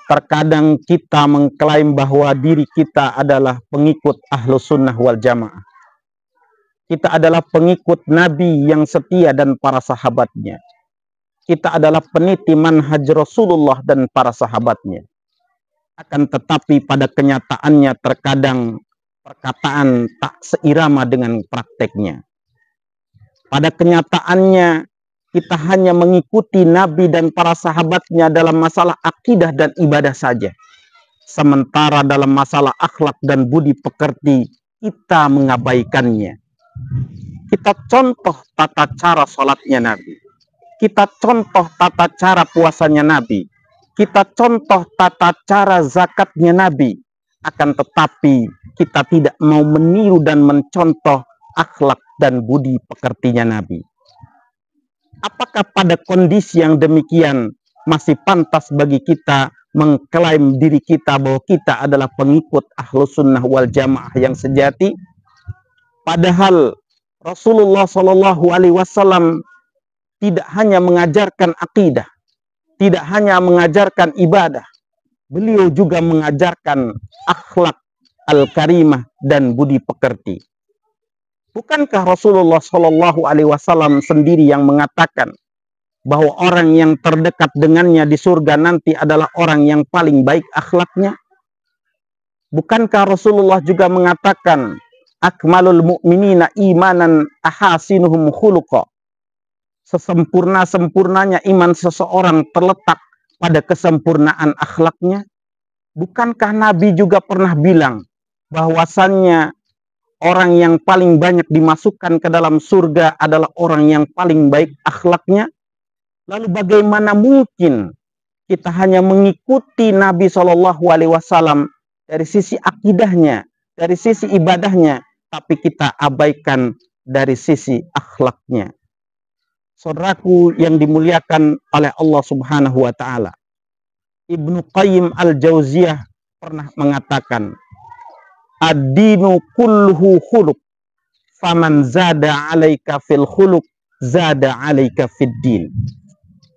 terkadang kita mengklaim bahwa diri kita adalah pengikut Ahlus Sunnah wal Jamaah. Kita adalah pengikut Nabi yang setia dan para sahabatnya. Kita adalah peniti manhaj Rasulullah dan para sahabatnya. Akan tetapi pada kenyataannya terkadang perkataan tak seirama dengan prakteknya. Pada kenyataannya kita hanya mengikuti Nabi dan para sahabatnya dalam masalah akidah dan ibadah saja. Sementara dalam masalah akhlak dan budi pekerti, kita mengabaikannya. Kita contoh tata cara sholatnya Nabi. Kita contoh tata cara puasanya Nabi. Kita contoh tata cara zakatnya Nabi. Akan tetapi kita tidak mau meniru dan mencontoh akhlak dan budi pekertinya Nabi. Apakah pada kondisi yang demikian masih pantas bagi kita mengklaim diri kita bahwa kita adalah pengikut Ahlus Sunnah wal Jamaah yang sejati? Padahal Rasulullah Shallallahu Alaihi Wasallam tidak hanya mengajarkan akidah, tidak hanya mengajarkan ibadah, beliau juga mengajarkan akhlak al-karimah dan budi pekerti. Bukankah Rasulullah Shallallahu Alaihi Wasallam sendiri yang mengatakan bahwa orang yang terdekat dengannya di surga nanti adalah orang yang paling baik akhlaknya? Bukankah Rasulullah juga mengatakan akmalul mu'minina imanan ahasinuhum khuluqa? Sesempurna-sempurnanya iman seseorang terletak pada kesempurnaan akhlaknya. Bukankah Nabi juga pernah bilang bahwasannya orang yang paling banyak dimasukkan ke dalam surga adalah orang yang paling baik akhlaknya? Lalu bagaimana mungkin kita hanya mengikuti Nabi Shallallahu Alaihi Wasallam dari sisi akidahnya, dari sisi ibadahnya, tapi kita abaikan dari sisi akhlaknya? Saudaraku yang dimuliakan oleh Allah Subhanahu wa Ta'ala, Ibnu Qayyim al-Jauziyah pernah mengatakan, ad-dinu kulluhu khuluq, faman zada alaika fil khuluq, zada alaika fid din.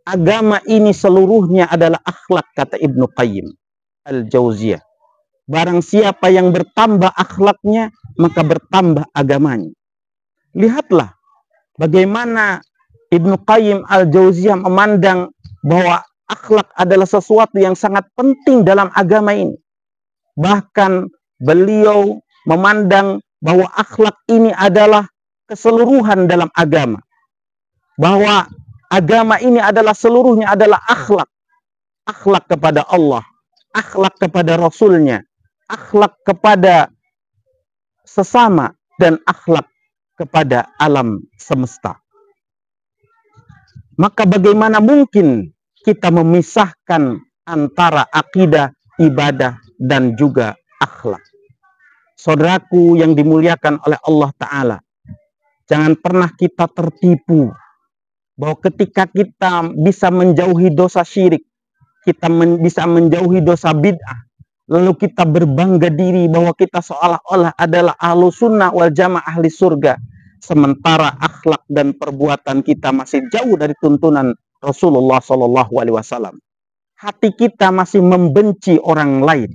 Agama ini seluruhnya adalah akhlak, kata Ibnu Qayyim al-Jauziyah. Barang siapa yang bertambah akhlaknya, maka bertambah agamanya. Lihatlah bagaimana Ibnu Qayyim al-Jauziyah memandang bahwa akhlak adalah sesuatu yang sangat penting dalam agama ini. Bahkan beliau memandang bahwa akhlak ini adalah keseluruhan dalam agama. Bahwa agama ini adalah seluruhnya adalah akhlak. Akhlak kepada Allah, akhlak kepada Rasulnya, akhlak kepada sesama, dan akhlak kepada alam semesta. Maka bagaimana mungkin kita memisahkan antara akidah, ibadah, dan juga akhlak? Saudaraku yang dimuliakan oleh Allah Ta'ala, jangan pernah kita tertipu bahwa ketika kita bisa menjauhi dosa syirik, kita bisa menjauhi dosa bid'ah, lalu kita berbangga diri bahwa kita seolah-olah adalah Ahlus Sunnah wal Jamaah ahli surga, sementara akhlak dan perbuatan kita masih jauh dari tuntunan Rasulullah Shallallahu Alaihi Wasallam. Hati kita masih membenci orang lain.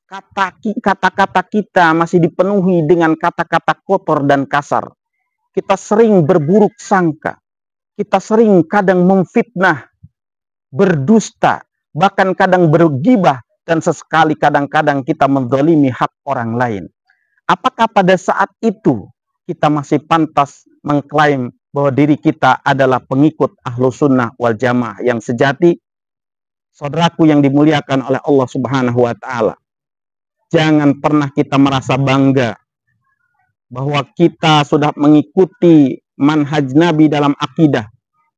Kata-kata kita masih dipenuhi dengan kata-kata kotor dan kasar. Kita sering berburuk sangka. Kita sering kadang memfitnah, berdusta, bahkan kadang bergibah, dan sesekali kadang-kadang kita menzalimi hak orang lain. Apakah pada saat itu kita masih pantas mengklaim bahwa diri kita adalah pengikut Ahlus Sunnah wal Jamaah yang sejati? Saudaraku yang dimuliakan oleh Allah Subhanahu wa Ta'ala, jangan pernah kita merasa bangga bahwa kita sudah mengikuti manhaj Nabi dalam akidah,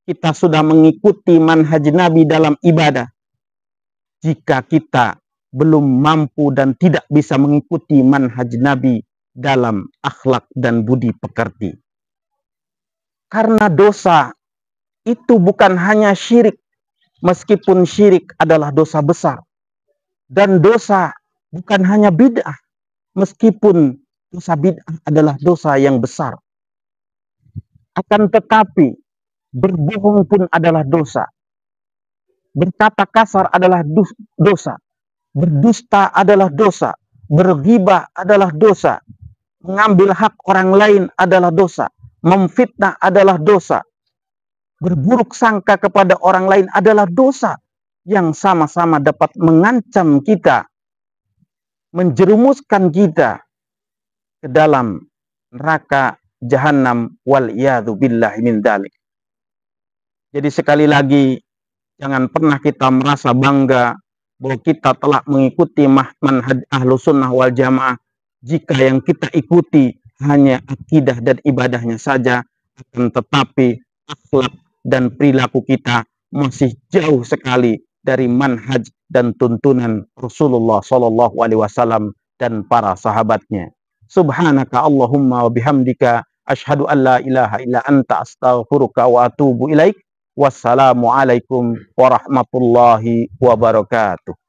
kita sudah mengikuti manhaj Nabi dalam ibadah, jika kita belum mampu dan tidak bisa mengikuti manhaj Nabi dalam akhlak dan budi pekerti. Karena dosa itu bukan hanya syirik, meskipun syirik adalah dosa besar. Dan dosa bukan hanya bid'ah, meskipun dosa bid'ah adalah dosa yang besar. Akan tetapi berbohong pun adalah dosa. Berkata kasar adalah dosa. Berdusta adalah dosa. Berghibah adalah dosa. Mengambil hak orang lain adalah dosa. Memfitnah adalah dosa. Berburuk sangka kepada orang lain adalah dosa yang sama-sama dapat mengancam kita, menjerumuskan kita ke dalam neraka jahanam wal iyadu billahi min dzalik. Jadi sekali lagi, jangan pernah kita merasa bangga bahwa kita telah mengikuti manhaj Ahlus Sunnah wal Jamaah jika yang kita ikuti hanya akidah dan ibadahnya saja, akan tetapi akhlak dan perilaku kita masih jauh sekali dari manhaj dan tuntunan Rasulullah Shallallahu Alaihi Wasallam dan para sahabatnya. Subhanaka Allahumma wa bihamdika asyhadu an la ilaha illa anta astaghfiruka wa atubu ilaik. Wassalamualaikum warahmatullahi wabarakatuh.